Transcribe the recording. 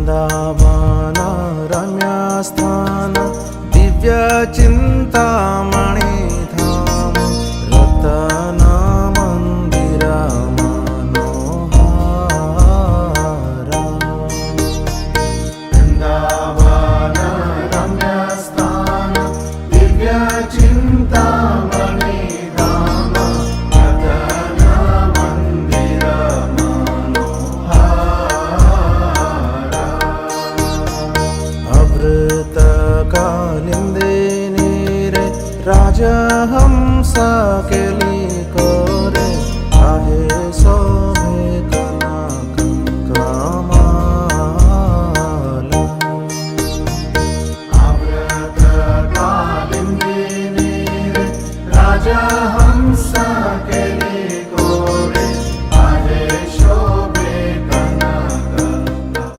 वृंदावन रम्यस्थान दिव्य चिंतामणि धाम रतन मंदिर मनोहर। वृंदावन रम्यस्थान दिव्य चिंतामणि धाम रतन मंदिर अमृत कालिंदे नीरे राजहंस के